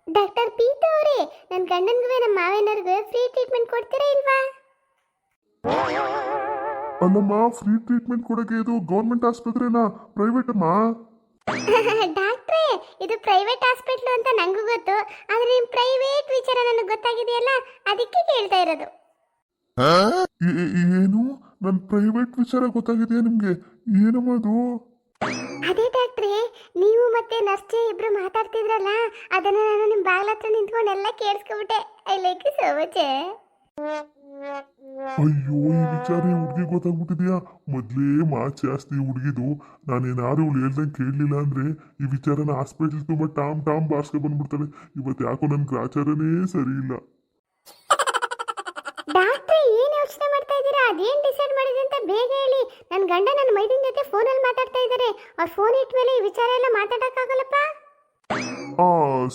Doctor ಪೀತಾ ಅವರೇ, ನನ್ನ ಗಂಡನಿಗೂ ನಮ್ಮ ಮಾವನವ್ರಿಗೂ ಫ್ರೀ ಟ್ರೀಟ್ಮೆಂಟ್ ಕೊಡ್ತೀರಾ ಇಲ್ವಾ? ಅಲ್ಲಮ್ಮ, ಫ್ರೀ ಟ್ರೀಟ್ಮೆಂಟ್ ಕೊಡೋಕೆ ಇದು ಗೌರ್ಮೆಂಟ್ ಆಸ್ಪತ್ರೆನಾ ಪ್ರೈವೇಟ್ ಅಮ್ಮ? ಡಾಕ್ಟ್ರೇ, ಇದು ಪ್ರೈವೇಟ್ ಹಾಸ್ಪಿಟ್ಲು ಅಂತ ನಂಗೂ ಗೊತ್ತು, ಆದರೆ ನಿಮ್ಮ ಪ್ರೈವೇಟ್ ವಿಚಾರ ನನಗೆ ಗೊತ್ತಾಗಿದೆಯಲ್ಲ, ಅದಕ್ಕೆ ಕೇಳ್ತಾ ಇರೋದು. ಏನು ನನ್ನ ಪ್ರೈವೇಟ್ ವಿಚಾರ ಗೊತ್ತಾಗಿದೆಯಾ ನಿಮ್ಗೆ? ಏನಮ್ಮ ಅದು? ಅದೇ ಡಾಕ್ಟ್ರೇ, ನೀವು ಮತ್ತೆ ನರ್ಸೆ ಇಬ್ರು ಮಾತಾಡ್ತಿದ್ರಲ್ಲ, ಅದನ್ನ ನಾನು ನಿಮ್ಮ ಬಾಗ್ಲ ಹತ್ರ ನಿಂತ್ಕೊಂಡೆಲ್ಲ ಕೇಳಿಸ್ಕೊಬಿಟ್ಟೆ. I like you so much. ಅಯ್ಯೋ, ಈ ವಿಚಾರ ಈ ಹುಡುಗಿ ಗೊತ್ತಾಗ್ಬಿಟ್ಟಿದ್ಯಾ? ಮೊದ್ಲೇ ಮಾತು ಜಾಸ್ತಿ ಹುಡುಗಿದು. ನಾನೇನಾರು ಇವಳು ಹೇಳ್ದಂಗೆ ಕೇಳಲಿಲ್ಲ ಅಂದ್ರೆ ಈ ವಿಚಾರನ ಹಾಸ್ಪಿಟಲ್ ತುಂಬ ಟಾಮ್ ಟಾಮ್ ಬಾರ್ಸ್ಕೆ ಬಂದ್ಬಿಡ್ತಾಳೆ. ಇವತ್ತು ಯಾಕೋ ನನ್ನ ಗ್ರಾಚಾರನೇ ಸರಿ ಇಲ್ಲ. ಡಾಕ್ಟ್ರೇ, ಏನು ಯೋಚನೆ ಮಾಡ್ತಾ ಇದ್ದೀರಾ? ಅದೇನು ಡಿಸೈಡ್ ಮಾಡಿದೆ ಅಂತ ಬೇಗ ಹೇಳಿ. ನನ್ನ ಗಂಡ ನನ್ನ ಮೈದಿನ ಜೊತೆ ಫೋನಲ್ಲಿ ಮಾತಾಡ್ತಾ ಇದ್ದಾರೆ. ಅವ್ರ ಫೋನ್ ಇಟ್ಟ ಮೇಲೆ ಈ ವಿಚಾರ ಎಲ್ಲ ಮಾತಾಡೋಕ್ಕಾಗಲ್ಲಪ್ಪ.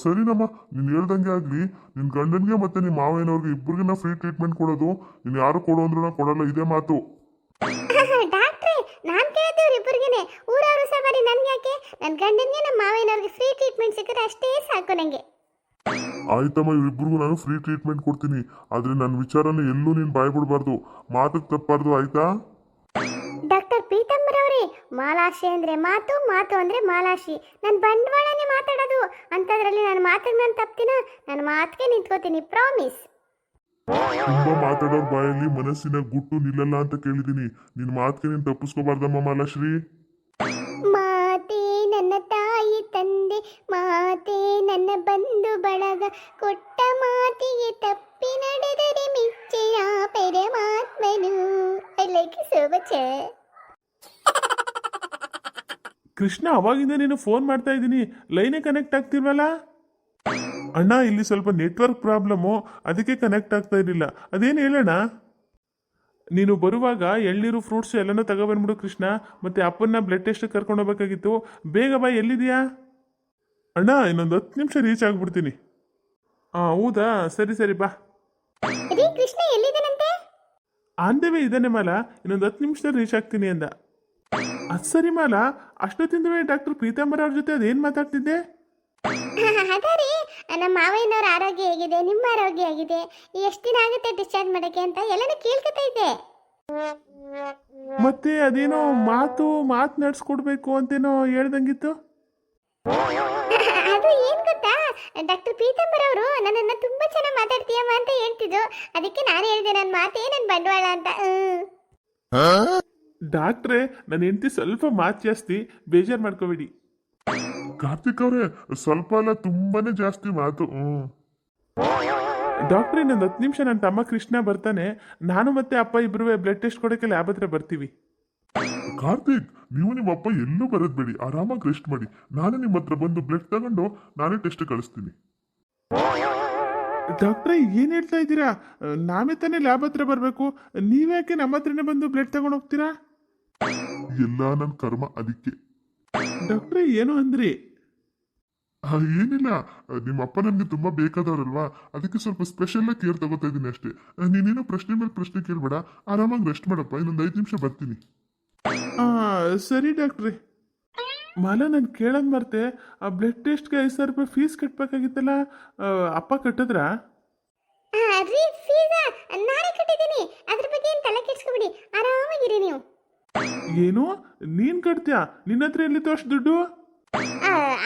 ಸರಿನಮ್ಮ, ನೀನು ಹೇಳ್ದಂಗೆ ಆಗಲಿ. ನಿನ್ನ ಗಂಡನಿಗೆ ಮತ್ತೆ ನಿಮ್ಮ ಮಾವನವ್ರಿಗೆ ಇಬ್ಬರಿಗಿನ ಫ್ರೀ ಟ್ರೀಟ್ಮೆಂಟ್ ಕೊಡೋದು. ನೀನು ಯಾರು ಕೊಡು ಅಂದ್ರೂ ನಾನು ಕೊಡಲ್ಲ, ಇದೇ ಮಾತು. ಡಾಕ್ಟ್ರೇ, ನಾನು ಕೇಳ್ತೀವ್ರಿ ಇಬ್ಬರಿಗೇನೆ. ಊರವರು ಸವಾರಿ ನನ್ಗೆ ಯಾಕೆ? ನನ್ನ ಗಂಡನಿಗೆ ನಮ್ಮ ಮಾವನವ್ರಿಗೆ ಫ್ರೀ ಟ್ರೀಟ್ಮೆಂಟ್ ಸಿಕ್ಕರೆ ಅಷ್ಟೇ ಸಾಕು ನನಗೆ. ಆಯ್ತಮ್ಮ, ಇವರಿಬ್ಬರಿಗೂ ನಾನು ಫ್ರೀ ಟ್ರೀಟ್ಮೆಂಟ್ ಕೊಡ್ತೀನಿ. ಆದರೆ ನನ್ನ ವಿಚಾರನ ಎಲ್ಲೂ ನೀನು ಬಾಯ್ಬಿಡ್ಬಾರ್ದು, ಮಾತಕ್ಕೆ ತಪ್ಪಾರ್ದು, ಆಯ್ತಾ? ಡಾಕ್ಟರ್ ಪೀತಾಂಬರ್ ಅವರೇ, ಮಾಲಾಶಿ ಅಂದ್ರೆ ಮಾತು, ಮಾತು ಅಂದ್ರೆ ಮಾಲಾಶಿ. ನನ್ನ ಬಂಡವಾಳನೇ ಮಾತಾಡೋದು ಅಂಥದ್ರಲ್ಲಿ ನನ್ನ ಮಾತಿಗೆ ನಾನು ತಪ್ತೀನ? ನನ್ನ ಮಾತಿಗೆ ನಿಂತ್ಕೋತೀನಿ, ಪ್ರಾಮಿಸ್. ತುಂಬ ಮಾತಾಡೋರ್ ಬಾಯಲ್ಲಿ ಮನಸ್ಸಿನ ಗುಟ್ಟು ನಿಲ್ಲಲ್ಲ ಅಂತ ಕೇಳಿದ್ದೀನಿ. ನಿನ್ನ ಮಾತಿಗೆ ನೀನು ತಪ್ಪಿಸ್ಕೋಬಾರ್ದಮ್ಮ ಮಾಲಾಶ್ರೀ. ಮಾತೇ ನನ್ನ ತಾಯಿ ತಂದೆ, ಮಾತೇ ನನ್ನ ಬಂಧು ಬಳಗ, ಕೊಟ್ಟ ಮಾತಿಗೆ ತಪ್ಪಿ ನಡೆದರೆ ಮಿಚ್ಚೆಯ ಪರಮಾತ್ಮನು. I like you so much. Krishna, ಅವಾಗಿಂದ ನೀನು ಫೋನ್ ಮಾಡ್ತಾ ಇದ್ದೀನಿ, ಲೈನೇ ಕನೆಕ್ಟ್ ಆಗ್ತಿಲ್ವಲ್ಲ? ಅಣ್ಣ, ಇಲ್ಲಿ ಸ್ವಲ್ಪ ನೆಟ್ವರ್ಕ್ ಪ್ರಾಬ್ಲಮ್ಮು, ಅದಕ್ಕೆ ಕನೆಕ್ಟ್ ಆಗ್ತಾ ಇರಲಿಲ್ಲ. ಅದೇನು ಹೇಳೋಣ? ನೀನು ಬರುವಾಗ ಎಳ್ನೀರು ಫ್ರೂಟ್ಸು ಎಲ್ಲನೂ ತಗೊಬಂದ್ಬಿಡು ಕೃಷ್ಣ. ಮತ್ತು ಅಪ್ಪನ್ನ ಬ್ಲಡ್ ಟೆಸ್ಟ್ ಕರ್ಕೊಂಡು ಹೋಗ್ಬೇಕಾಗಿತ್ತು. ಬೇಗ ಬಾ. ಎಲ್ಲಿದೆಯಾ? ಅಣ್ಣ, ಇನ್ನೊಂದು 10 ನಿಮಿಷ ರೀಚ್ ಆಗಿಬಿಡ್ತೀನಿ. ಹೌದಾ, ಸರಿ ಸರಿ ಬಾ. ರೀ, ಕೃಷ್ಣ ಎಲ್ಲಿದ್ದಾನಂತೆ? ಆಂದೇವೇ ಇದ್ದಾನೆ ಮಾಲ, ಇನ್ನೊಂದು 10 ನಿಮಿಷದಲ್ಲಿ ರೀಚ್ ಆಗ್ತೀನಿ ಅಂದ. ಅದು ಸರಿ ಮಾಲ, ಅಷ್ಟೊತ್ತಿಂದವೇ ಡಾಕ್ಟರ್ ಪೀತಾಂಬರ ಅವ್ರ ಜೊತೆ ಅದೇನು ಮಾತಾಡ್ತಿದ್ದೆ? ಅದಾರಿ, ನಮ್ಮ ಮಾವಯ್ಯನವ್ರ ಆರೋಗ್ಯ ಹೇಗಿದೆ, ನಿಮ್ಮ ಆರೋಗ್ಯ ಹೇಗಿದೆ, ಎಷ್ಟು ದಿನ ಆಗುತ್ತೆ ಡಿಸ್ಚಾರ್ಜ್ ಮಾಡೋಕ್ಕೆ ಅಂತ ಎಲ್ಲನೂ ಕೇಳ್ಕೊತಾ ಇದ್ದೆ. ಮತ್ತೆ ಅದೇನೋ ಮಾತು ನಡೆಸ್ಕೊಡ್ಬೇಕು ಅಂತೇನೋ ಹೇಳ್ದಂಗಿತ್ತು. ಅದು ಏನ್ ಗೊತ್ತಾ, ಡಾಕ್ಟರ್ ಪೀತಾಂಬರ್ ಅವರು ನನ್ನನ್ನು ತುಂಬಾ ಚೆನ್ನಾಗಿ ಮಾತಾಡ್ತೀಯಮ್ಮ ಅಂತ ಹೇಳ್ತಿದ್ರು. ಅದಕ್ಕೆ ನಾನು ಹೇಳಿದೆ, ನನ್ನ ಮಾತೇ ನನ್ನ ಬಂಡವಾಳ ಅಂತ. ಡಾಕ್ಟ್ರೇ, ನನ್ನ ಹೆಂಡತಿ ಸ್ವಲ್ಪ ಮಾತು ಜಾಸ್ತಿ, ಬೇಜಾರು ಮಾಡ್ಕೋಬೇಡಿ. ಕಾರ್ತಿಕ್ ಅವರೇ, ಸ್ವಲ್ಪ ಅಲ್ಲ, ತುಂಬಾನೇ ಜಾಸ್ತಿ ಮಾತು. ಡಾಕ್ಟ್ರೇ, ಇನ್ನೊಂದು 10 ನಿಮಿಷ ನನ್ನ ತಮ್ಮ ಕೃಷ್ಣ ಬರ್ತಾನೆ. ನಾನು ಮತ್ತೆ ಅಪ್ಪ ಇಬ್ಬರು ಬ್ಲಡ್ ಟೆಸ್ಟ್ ಕೊಡೋಕ್ಕೆ ಲ್ಯಾಬ್ ಹತ್ರ ಬರ್ತೀವಿ. ಕಾರ್ತಿಕ್, ನೀವು ನಿಮ್ಮ ಅಪ್ಪ ಎಲ್ಲೂ ಬರೋದ್ಬೇಡಿ, ಆರಾಮಾಗಿ ರೆಸ್ಟ್ ಮಾಡಿ. ನಾನೇ ನಿಮ್ಮ ಹತ್ರ ಬಂದು ಬ್ಲಡ್ ತಗೊಂಡು ನಾನೇ ಟೆಸ್ಟ್ ಕಳಿಸ್ತೀನಿ. ಡಾಕ್ಟ್ರೇ, ಏನು ಹೇಳ್ತಾ ಇದ್ದೀರಾ? ನಾವೇ ತಾನೇ ಲ್ಯಾಬ್ ಹತ್ರ ಬರಬೇಕು, ನೀವ್ಯಾಕೆ ನಮ್ಮ ಹತ್ರನೇ ಬಂದು ಬ್ಲಡ್ ತಗೊಂಡು ಹೋಗ್ತೀರಾ? ಎಲ್ಲ ನನ್ನ ಕರ್ಮ, ಅದಕ್ಕೆ. ಡಾಕ್ಟ್ರೇ, ಏನು ಅಂದ್ರಿ? ಏನಿಲ್ಲ, ನಿಮ್ಮ ಅಪ್ಪ ನನಗೆ ತುಂಬಾ ಬೇಕಾದವ್ರಲ್ವಾ, ಅದಕ್ಕೆ ಸ್ವಲ್ಪ ಸ್ಪೆಷಲ್ ಕೇರ್ ತಗೋತಾ ಇದ್ದೀನಿ ಅಷ್ಟೇ. ನೀನೇನು ಪ್ರಶ್ನೆ ಮೇಲೆ ಪ್ರಶ್ನೆ ಕೇಳಬೇಡ, ಆರಾಮಾಗಿ ರೆಸ್ಟ್ ಮಾಡಪ್ಪ. ಇನ್ನೊಂದು 5 ನಿಮಿಷ ಬರ್ತೀನಿ. ಸರಿ ಡಾಕ್ಟ್ರೇ. ಮಾಲ, ನಾನು ಕೇಳೋದು ಮರ್ತೆ, ಆ ಬ್ಲಡ್ ಟೆಸ್ಟ್ಗೆ 5,000 ರೂಪಾಯಿ ಫೀಸ್ ಕಟ್ಟಬೇಕಾಗಿತ್ತಲ್ಲ, ಅಪ್ಪ ಕಟ್ಟಿದ್ರಾ? ರೀ, ಫೀಸಾ ನಾನೇ ಕಟ್ಟಿದ್ದೀನಿ, ಅದ್ರ ಬಗ್ಗೆ ಏನು ತಲೆ ಕೆಡಿಸ್ಕೊಬಿಡಿ, ಆರಾಮಾಗಿರಿ ನೀವು. ಏನು, ನೀನು ಕಟ್ತೀಯಾ? ನಿನ್ನ ಹತ್ರ ಎಲ್ಲಿತ್ತು ಅಷ್ಟು ದುಡ್ಡು?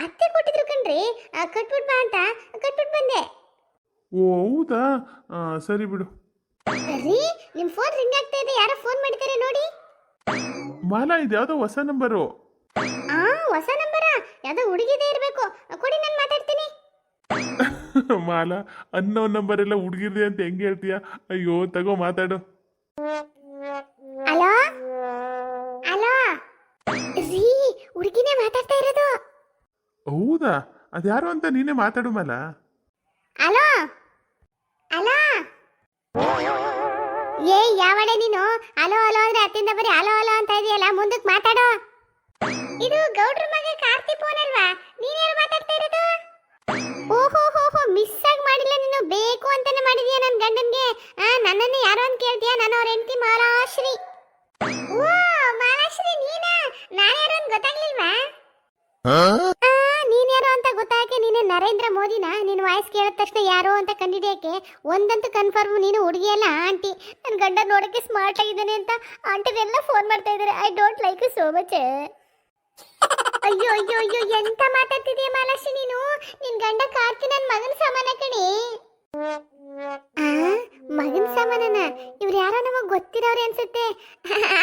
ಅತ್ತೆ ಕೊಟ್ಟಿದ್ರು ಕಣ್ರಿ, ಕಟ್ಬಿಟ್ ಬಾ ಅಂತ ಕಟ್ಬಿಟ್ ಬಂದೆ. ಓ ಹೌದಾ, ಸರಿ ಬಿಡು. ರೀ, ನಿಮ್ಮ ಫೋನ್ ರಿಂಗ್ ಆಗ್ತಾ ಇದೆ, ಯಾರೋ ಫೋನ್ ಮಾಡಿದ್ದಾರೆ ನೋಡಿ. ಮಾಲಾ, ಇದು ಯಾವುದೋ ಹೊಸ ನಂಬರು. ಹೊಸ ನಂಬರ? ಯಾವುದೋ ಹುಡುಗಿದೇ ಇರಬೇಕು, ಕೊಡಿ, ನಾನು ಮಾತಾಡ್ತೀನಿ. ಮಾಲಾ, ಅನ್ನೋ ನಂಬರ್ ಎಲ್ಲ ಹುಡುಗಿರ್ದೆ ಅಂತ ಹೆಂಗೆ ಹೇಳ್ತೀಯಾ? ಅಯ್ಯೋ, ತಗೋ ಮಾತಾಡು. ಹಲೋ ಹಲೋ ರೀ, ಹುಡುಗಿನೇ ಮಾತಾಡ್ತಾ ಇರೋದು. ಹೌದಾ, ಅದ್ಯಾರು ಅಂತ ನೀನೇ ಮಾತಾಡು ಮಾಲಾ. ಹಲೋ ಹಲೋ, ಯಾವಡೆ ನೀನು? ಹಲೋ ಹಲೋ ಅಂದ್ರೆ ಹತ್ತಿಂದ ಬರೀ ಹಲೋ ಹಲೋ ಅಂತ ಇದೆಯಲ್ಲ, ಮುಂದಕ್ಕೆ ಮಾತಾಡೋ. ಇದು ಗೌಡ್ರ ಮಗ ಕಾರ್ತಿ ಫೋನ್ ಅಲ್ವಾ? ನೀನ್ಯಾರು ಮಾತಾಡ್ತಾ ಇರೋದು? ಓಹೋ ಹೋ ಹೋ, ಮಿಸ್ ಆಗಿ ಮಾಡಿಲ್ಲ ನೀನು, ಬೇಕು ಅಂತಾನೆ ಮಾಡಿದ್ಯಾ ನನ್ನ ಗಂಡನ್ಗೆ. ನನ್ನನ್ನು ಯಾರೋ ಅಂತ ಕೇಳ್ತೀಯಾ? ನಾನು ಅವ್ರ ಹೆಂಡತಿ ಮಾಲಾಶ್ರೀ. ಓ ಮಾಲಾಶ್ರೀ, ನೀನಾ? ನಾನ್ಯಾರು ಅಂತ ಗೊತ್ತಾಗ್ಲಿಲ್ವಾ? ನೀನ್ಯಾರು ಅಂತ ಗೊತ್ತಾಗಕ್ಕೆ ನೀನೇ ನರೇಂದ್ರ ಮೋದಿನ ನಿನ್ನ ವಾಯ್ಸ್ ಕೇಳಿದ ತಕ್ಷಣ ಯಾರೋ ಅಂತ ಕಂಡಿಡಿಯಕ್ಕೆ ಒಂದಂತೂ ಕನ್ಫರ್ಮ್ ನೀನು ಹುಡುಗಿ ಅಲ್ಲ ಆಂಟಿ. ನನ್ನ ಗಂಡ ನೋಡಕ್ಕೆ ಸ್ಮಾರ್ಟ್ ಆಗಿದ್ದಾನೆ ಅಂತ ಆಂಟಿನೆಲ್ಲ ಫೋನ್ ಮಾಡ್ತಾ ಇದ್ದಾರೆ. I don't like you so much. ಅಯ್ಯೋ ಅಯ್ಯೋ ಅಯ್ಯೋ ಎಂತ ಮಾತಾಡ್ತಿದೀಯ ಮಾಲಾಶ್ರೀ ನೀನು. ನಿನ್ ಗಂಡ ಕಾರ್ತಿ ನನ್ನ ಮಗನ ಸಮಾನ ಕಣಿ. ಮಗನ ಸಮಾನನ? ಇವ್ರು ಯಾರೋ ನಮಗ್ ಗೊತ್ತಿರೋರು ಅನ್ಸುತ್ತೆ.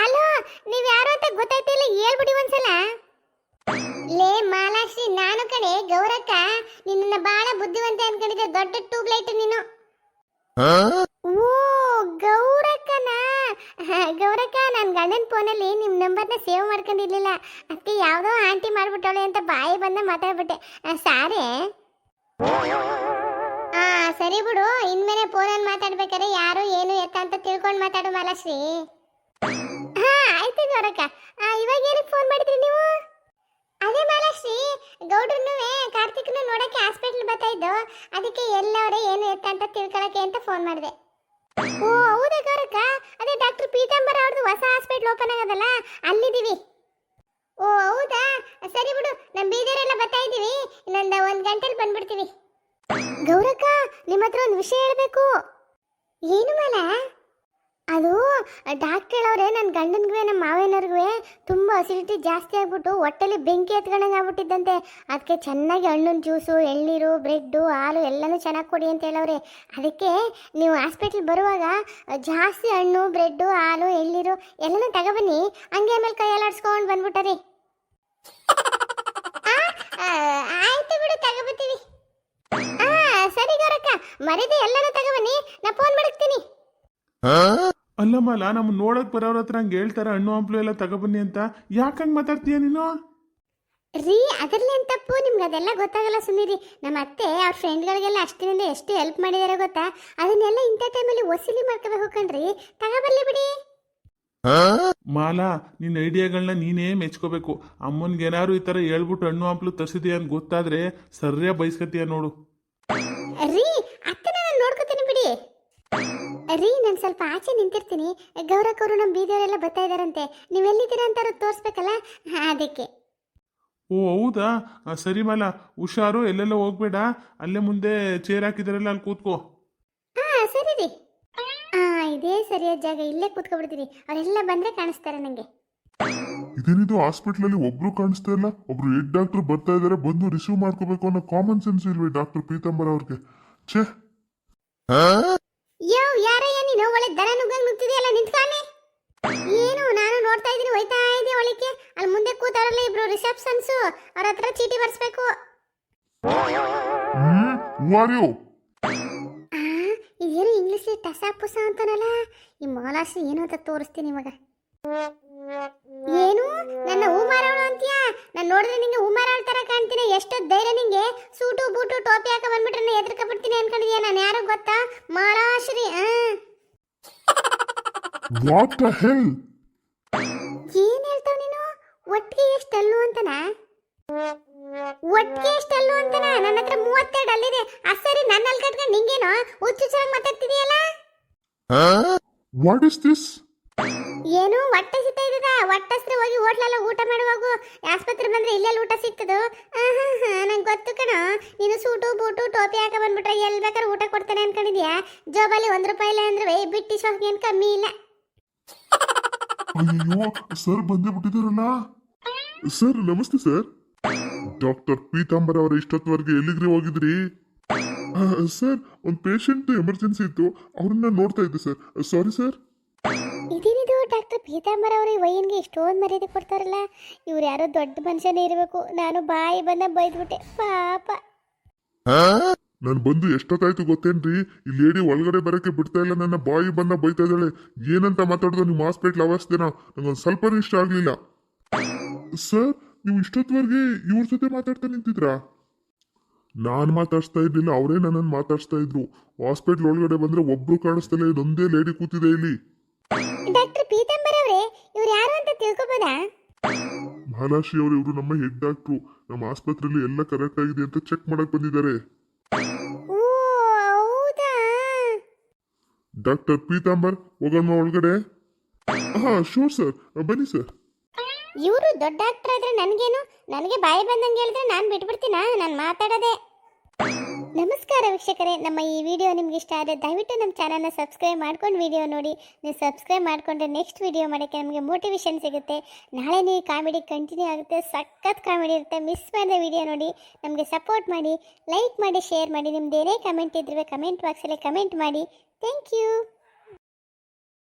ಅಲೋ, ನೀವ್ ಯಾರೋ ಅಂತ ಗೊತ್ತಾಯ್ತಿಲ್ಲ, ಹೇಳ್ಬಿಡಿ ಒಂದ್ಸಲ. ಲೇ ಮಾಲಾಶ್ರೀ, ನಾನು ಕಣೆ ಗೌರಕ್ಕ. ನಿನ್ನ ಬಾಳ ಬುದ್ಧಿವಂತೆ ಅನ್ಕೊಂಡಿದ್ದೆ, ದೊಡ್ಡ ಟ್ಯೂಬ್ ಲೈಟ್ ನೀನು. ಓ ಗೌರಕ್ಕನ? ಗೌರಕ್ಕ, ನನ್ನ ಗಂಡನ ಫೋನಲ್ಲಿ ನಿಮ್ಮ ನಂಬರ್ನ ಸೇವ್ ಮಾಡ್ಕೊಂಡಿರ್ಲಿಲ್ಲ, ಅದಕ್ಕೆ ಯಾವುದೋ ಆಂಟಿ ಮಾಡ್ಬಿಟ್ಟವಳೆ ಅಂತ ಬಾಯಿ ಬಂದ ಮಾತಾಡ್ಬಿಟ್ಟೆ. ಸಾರೇ. ಸರಿ ಬಿಡು, ಇನ್ಮೇಲೆ ಫೋನಲ್ಲಿ ಮಾತಾಡ್ಬೇಕಾದ್ರೆ ಯಾರು ಏನು ಎತ್ತ ಅಂತ ತಿಳ್ಕೊಂಡು ಮಾತಾಡು ಮಾಲಾಶ್ರೀ. ಆಯ್ತು ಗೌರಕ್ಕ. ಇವಾಗ ಏನಕ್ಕೆ ಫೋನ್ ಮಾಡಿದ್ರಿ ನೀವು? ಅದೇ ಮಾಲಾಶ್ರೀ, ಗೌಡ್ರನ್ನೂ ಕಾರ್ತಿಕ್ನು ನೋಡಕ್ಕೆ ಹಾಸ್ಪಿಟ್ಲ್ ಬರ್ತಾ ಇದ್ದು, ಅದಕ್ಕೆ ಎಲ್ಲವರೇ ಏನು ಎತ್ತ ಅಂತ ತಿಳ್ಕೊಳಕ್ಕೆ ಅಂತ ಫೋನ್ ಮಾಡಿದೆ. ಓ ಹೌದಾ ಗೌರಕ್ಕ? ಅದೇ ಡಾಕ್ಟರ್ ಪೀತಾಂಬರ ಅವ್ರದ್ದು ಹೊಸ ಹಾಸ್ಪಿಟ್ಲ್ ಓಪನ್ ಆಗೋದಲ್ಲ, ಅಲ್ಲಿದ್ದೀವಿ. ಓ ಹೌದಾ, ಸರಿ ಬಿಡು, ನಮ್ಮ ಬೀದರೆಲ್ಲ ಬರ್ತಾ ಇದ್ದೀವಿ, ಇನ್ನೊಂದು 1 ಗಂಟೆಲಿ ಬಂದ್ಬಿಡ್ತೀವಿ. ಗೌರಕ್ಕ, ನಿಮ್ಮ ಹತ್ರ ಒಂದು ವಿಷಯ ಹೇಳಬೇಕು. ಏನು ಮಾಲ? ಅದು ಡಾಕ್ಟರ್ ಹೇಳವ್ರೆ, ನನ್ನ ಗಂಡನಿಗೂ ನಮ್ಮ ಮಾವೇನವ್ರಿಗೂ ತುಂಬ ಅಸಿಡಿಟಿ ಜಾಸ್ತಿ ಆಗ್ಬಿಟ್ಟು ಹೊಟ್ಟೆಲಿ ಬೆಂಕಿ ಎತ್ಕೊಂಡಂಗೆ ಆಗ್ಬಿಟ್ಟಿದ್ದಂತೆ. ಅದಕ್ಕೆ ಚೆನ್ನಾಗಿ ಹಣ್ಣಿನ ಜ್ಯೂಸು, ಎಳ್ನೀರು, ಬ್ರೆಡ್ಡು, ಹಾಲು ಎಲ್ಲನೂ ಚೆನ್ನಾಗಿ ಕೊಡಿ ಅಂತ ಹೇಳವ್ರೆ. ಅದಕ್ಕೆ ನೀವು ಹಾಸ್ಪಿಟ್ಲ್ ಬರುವಾಗ ಜಾಸ್ತಿ ಹಣ್ಣು, ಬ್ರೆಡ್ಡು, ಹಾಲು, ಎಳ್ನೀರು ಎಲ್ಲನೂ ತಗೊಬನ್ನಿ. ಹಂಗೆ ಆಮೇಲೆ ಕೈಯಲ್ಲಾಡ್ಸ್ಕೊಂಡು ಬಂದ್ಬಿಟ್ಟರಿ. ಆಯ್ತು ಬಿಡು, ತಗೊಬತ್ತೀವಿ. ಸರಿ ಗೌರಕ್ಕ, ಮರಿದೆ ಎಲ್ಲನೂ ತಗೊಬನ್ನಿ, ನಾ ಫೋನ್ ಮಾಡ್ತೀನಿ. ಅಲ್ಲ ಮಾಲ, ನಮ್ಮ ನೋಡಕ್ ಬರೋರ ಹತ್ರ ಹಂಗೆ ಹೇಳ್ತಾರ ಹಣ್ಣು ಹಂಪ್ಲು ಎಲ್ಲ ತಗೊಬನ್ನಿ ಅಂತ. ಯಾಕಂಗ್ ಮಾತಾಡ್ತೀಯ ನೀನು? ರೀ, ಅದರಲ್ಲಿ ಏನು ತಪ್ಪು? ನಿಮ್ಗೆ ಅದೆಲ್ಲ ಗೊತ್ತಾಗಲ್ಲ, ಸುಮ್ಮನಿರಿ. ನಮ್ಮ ಅತ್ತೆ ಅವ್ರ ಫ್ರೆಂಡ್ಗಳಿಗೆಲ್ಲ ಅಷ್ಟಿನಿಂದ ಎಷ್ಟು ಹೆಲ್ಪ್ ಮಾಡಿದಾರೆ ಗೊತ್ತಾ? ಅದನ್ನೆಲ್ಲ ಇಂಥ ಟೈಮಲ್ಲಿ ವಸೂಲಿ ಮಾಡ್ಕೋಬೇಕು ಕಣ್ರಿ. ತಗೊಬರ್ಲಿ ಬಿಡಿ. ಮಾಲಾ, ನಿನ್ನ ಐಡಿಯಾಗಳನ್ನ ನೀನೇ ಮೆಚ್ಕೋಬೇಕು. ಅಮ್ಮನ್ಗೆ ಏನಾರು ಈ ಥರ ಹೇಳ್ಬಿಟ್ಟು ಹಣ್ಣು ಹಂಪ್ಲು ತರಿಸಿದೀಯ ಅಂತ ಗೊತ್ತಾದ್ರೆ ಸರಿಯಾ ಬೈಸ್ಕತೀಯ ನೋಡು. ರೀ, ಅತ್ತೆ ನಾನು ನೋಡ್ಕೋತೀನಿ ಬಿಡಿ. ರೀ, ನಾನು ಸ್ವಲ್ಪ ಆಚೆ ನಿಂತಿರ್ತೀನಿ. ಗೌರಕ್ಕ ಅವರು ನಮ್ಮ ಬೀದಿಯವರೆಲ್ಲ ಬರ್ತಾ ಇದಾರಂತೆ, ನೀವೆಲ್ಲಿದ್ದೀರಾ ಅಂತ ಅವ್ರಿಗೆ ತೋರಿಸ್ಬೇಕಲ್ಲ, ಅದಕ್ಕೆ. ಓ ಹೌದಾ, ಸರಿ ಮಾಲ, ಹುಷಾರು, ಎಲ್ಲೆಲ್ಲ ಹೋಗ್ಬೇಡ. ಅಲ್ಲೇ ಮುಂದೆ ಚೇರ್ ಹಾಕಿದಾರಲ್ಲ, ಅಲ್ಲಿ ಕೂತ್ಕೋ. ಸರಿ ರೀ. ಇದೇ ಸರಿಯಾದ ಜಾಗ, ಇಲ್ಲೇ ಕೂತ್ಕೊಬಿಡ್ತೀನಿ. ಅವರೆಲ್ಲ ಬಂದ್ರೆ ಕಾಣಿಸ್ತಾರೆ ನನಗೆ. ಇದೇನಿದು, ಹಾಸ್ಪಿಟ್ಲಲ್ಲಿ ಒಬ್ರು ಕಾಣಿಸ್ತಾ ಇಲ್ಲ, ಒಬ್ರು ಹೆಡ್ ಡಾಕ್ಟರ್ ಬರ್ತಾ ಇದಾರೆ, ಬಂದು ರಿಸೀವ್ ಮಾಡ್ಕೋಬೇಕು ಅನ್ನೋ ಕಾಮನ್ ಸೆನ್ಸ್ ಇಲ್ವೇ ಡಾಕ್ಟರ್ ಪೀತಾಂಬರ ಅವ್ರಿಗೆ? ಛೇ. ಯಾರಯ್ಯ ನೀನು? ಒಳ್ಳೆ ದನ ನುಗ್ಗಂಗ್ ನುಗ್ತಿದೆಯಲ್ಲ, ನಿಂತ್ಕಾನೆ. ಏನು, ನಾನು ನೋಡ್ತಾ ಇದ್ದೀನಿ, ಹೋಯ್ತಾ ಇದೆ ಒಳಕ್ಕೆ. ಅಲ್ಲಿ ಮುಂದೆ ಕೂತಾರಲ್ಲ ಇಬ್ರು ರಿಸೆಪ್ಷನ್ಸು, ಅವ್ರ ಹತ್ರ ಚೀಟಿ ಬರ್ಸ್ಬೇಕು. ಇದೇನು ಇಂಗ್ಲಿಷ್ ಟಸ ಪುಸ ಅಂತಾನಲ್ಲ, ಈ ಮಾಲಾಶ್ರೀ ಏನು ಅಂತ ತೋರಿಸ್ತೀನಿ ಇವಾಗ. ಏನು, ನನ್ನ ಹೂ ಮಾರೋಳು ಅಂತೀಯಾ? ನಾನು ನೋಡಿದ್ರೆ ನಿಂಗೆ ಹೂ ಮಾರೋಳ ತರ ಕಾಣ್ತೀನಿ. ಎಷ್ಟು ಧೈರ್ಯ ನಿಂಗೆ? ಸೂಟು ಬೂಟು ಟೋಪಿ ಹಾಕ ಬಂದ್ಬಿಟ್ರೆ ಎದ್ರಕ ಬಿಡ್ತೀನಿ ಅನ್ಕೊಂಡಿದ್ಯಾ? ನಾನು ಯಾರು ಗೊತ್ತಾ? ಮಾಲಾಶ್ರೀ. What the hell? ಏನ್ ಹೇಳ್ತಾವ ನೀನು? ಒಟ್ಟಿಗೆ ಎಷ್ಟಲ್ಲು ಅಂತನ? ಒಟ್ಟಿಗೆ ಎಷ್ಟಲ್ಲು ಅಂತನ? ನನ್ನ ಹತ್ರ 32 ಅಲ್ಲಿದೆ. ಸರಿ, ನನ್ನಲ್ಲಿ ಕಟ್ಕೊಂಡು ನಿಂಗೇನೋ ಹುಚ್ಚು ಚೆನ್ನಾಗಿ ಮಾತಾಡ್ತಿದೀಯಲ್ಲ. What is this? ಏನು ಹೊಟ್ಟೆ ಸಿಗ್ತಾ ಇದ್ದದ? ಹೊಟ್ಟಸ್ತ್ರ ಹೋಗಿ ಹೋಟ್ಲೆಲ್ಲ ಊಟ ಮಾಡುವಾಗು. ಆಸ್ಪತ್ರೆ ಬಂದ್ರೆ ಇಲ್ಲೆಲ್ಲ ಊಟ ಸಿಕ್ತದು. ನಂಗೆ ಗೊತ್ತು ಕಣ, ನೀನು ಸೂಟು ಬೂಟು ಟೋಪಿ ಹಾಕ ಬಂದ್ಬಿಟ್ರೆ ಎಲ್ಲಿ ಬೇಕಾದ್ರೆ ಊಟ ಕೊಡ್ತಾನೆ ಅನ್ಕೊಂಡಿದ್ಯಾ? ಜೋಬಲ್ಲಿ 1 ರೂಪಾಯಿ ಇಲ್ಲ ಅಂದ್ರೆ ಬಿಟ್ಟಿ ಶಾಪ್ಗೆ ಏನು ಕಮ್ಮಿ ಇಲ್ಲ. ಅಯ್ಯೋ, ಸರ್ ಬಂದೇ ಬಿಟ್ಟಿದಾರಲ್ಲ. ಸರ್ ನಮಸ್ತೆ ಸರ್. ಡಾಕ್ಟರ್ ಪೀತಾಂಬರ ಅವರ ಇಷ್ಟೊತ್ತವರೆಗೆ ಎಲ್ಲಿಗ್ರಿ ಹೋಗಿದ್ರಿ? ಸರ್, ಒಂದು ಪೇಷಂಟ್ ಎಮರ್ಜೆನ್ಸಿ ಇತ್ತು, ಅವ್ರನ್ನ ನೋಡ್ತಾ ಇದ್ದೆ ಸರ್. Sorry sir. ಇದೇನಿದು, ಡಾಕ್ಟರ್ ಪೀತಾಂಬರ ಅವರು ವೈನ್ಗೆ ಇಷ್ಟೊಂದು ಮರ್ಯಾದೆ ಕೊಡ್ತಾರಲ್ಲ. ಇವ್ರು ಯಾರೋ ದೊಡ್ಡ ಮನುಷ್ಯನೇ ಇರಬೇಕು. ನಾನು ಬಾಯಿ ಬಂದ ಬೈದ್ಬಿಟ್ಟೆ, ಪಾಪ. ನಾನು ಬಂದು ಎಷ್ಟೊತ್ತಾಯ್ತು ಗೊತ್ತೇನ್ರಿ? ಈ ಲೇಡಿ ಒಳಗಡೆ ಬರಕ್ಕೆ ಬಿಡ್ತಾ ಇಲ್ಲ, ನನ್ನ ಬಾಯಿ ಬಂದ ಬೈತಾ ಇದ್ದಾಳೆ. ಏನಂತ ಮಾತಾಡೋದು ನಿಮ್ಮ ಹಾಸ್ಪಿಟ್ಲ್ ಅವಸ್ಥೆನ ನಂಗೊಂದು ಸ್ವಲ್ಪನೂ ಇಷ್ಟ ಆಗ್ಲಿಲ್ಲ. ಸರ್, ನೀವು ಇಷ್ಟೊತ್ತವರೆಗೆ ಇವ್ರ ಜೊತೆ ಮಾತಾಡ್ತಾ ನಿಂತಿದ್ರಾ? ನಾನು ಮಾತಾಡ್ಸ್ತಾ ಇರ್ಲಿಲ್ಲ, ಅವರೇ ನನ್ನನ್ನು ಮಾತಾಡ್ಸ್ತಾ ಇದ್ರು. ಹಾಸ್ಪಿಟ್ಲ್ ಒಳಗಡೆ ಬಂದ್ರೆ ಒಬ್ರು ಕಾಣಿಸ್ತಿಲ್ಲ, ಇದೊಂದೇ ಲೇಡಿ ಕೂತಿದೆ ಇಲ್ಲಿ. ಡಾಕ್ಟರ್ ಪೀತಾಂಬರ ಅವರೇ, ಇವ್ರು ಯಾರು ಅಂತ ತಿಳ್ಕೊಬೋದಾ? ಮಹಾಲಾಶ್ರೀ ಅವರು, ಇವರು ನಮ್ಮ ಹೆಡ್ ಡಾಕ್ಟ್ರು. ನಮ್ಮ ಆಸ್ಪತ್ರೆಯಲ್ಲಿ ಎಲ್ಲ ಕರೆಕ್ಟ್ ಆಗಿದೆ ಅಂತ ಚೆಕ್ ಮಾಡಕ್ ಬಂದಿದ್ದಾರೆ. ಓ ಹೌದಾ? ಡಾಕ್ಟರ್ ಪೀತಾಂಬರ್, ಹೋಗೋಣ ಒಳಗಡೆ? ಶೂರ್ ಸರ್, ಬನ್ನಿ ಸರ್. ಇವರು ದೊಡ್ಡ ಡಾಕ್ಟರ್ ಆದ್ರೆ ನನಗೇನು? ನನಗೆ ಬಾಯಿ ಬಂದಂಗೆ ಹೇಳಿದ್ರೆ ನಾನು ಬಿಟ್ಬಿಡ್ತೀನಾ? ನಾನು ಮಾತಾಡೋದೆ. ನಮಸ್ಕಾರ ವೀಕ್ಷಕರೇ, ನಮ್ಮ ಈ ವಿಡಿಯೋ ನಿಮ್ಗೆ ಇಷ್ಟ ಆದರೆ ದಯವಿಟ್ಟು ನಮ್ಮ ಚಾನಲ್ನ ಸಬ್ಸ್ಕ್ರೈಬ್ ಮಾಡ್ಕೊಂಡು ವಿಡಿಯೋ ನೋಡಿ. ನೀವು ಸಬ್ಸ್ಕ್ರೈಬ್ ಮಾಡಿಕೊಂಡ್ರೆ ನೆಕ್ಸ್ಟ್ ವಿಡಿಯೋ ಮಾಡೋಕ್ಕೆ ನಮಗೆ ಮೋಟಿವೇಶನ್ ಸಿಗುತ್ತೆ. ನಾಳೆ ನೀವು ಕಾಮಿಡಿ ಕಂಟಿನ್ಯೂ ಆಗುತ್ತೆ, ಸಖತ್ ಕಾಮಿಡಿ ಇರುತ್ತೆ. ಮಿಸ್ ಮಾಡಿದ ವಿಡಿಯೋ ನೋಡಿ, ನಮಗೆ ಸಪೋರ್ಟ್ ಮಾಡಿ, ಲೈಕ್ ಮಾಡಿ, ಶೇರ್ ಮಾಡಿ. ನಿಮ್ದು ಏನೇ ಕಮೆಂಟ್ ಇದ್ದರೆ ಕಮೆಂಟ್ ಬಾಕ್ಸಲ್ಲಿ ಕಮೆಂಟ್ ಮಾಡಿ. Thank you.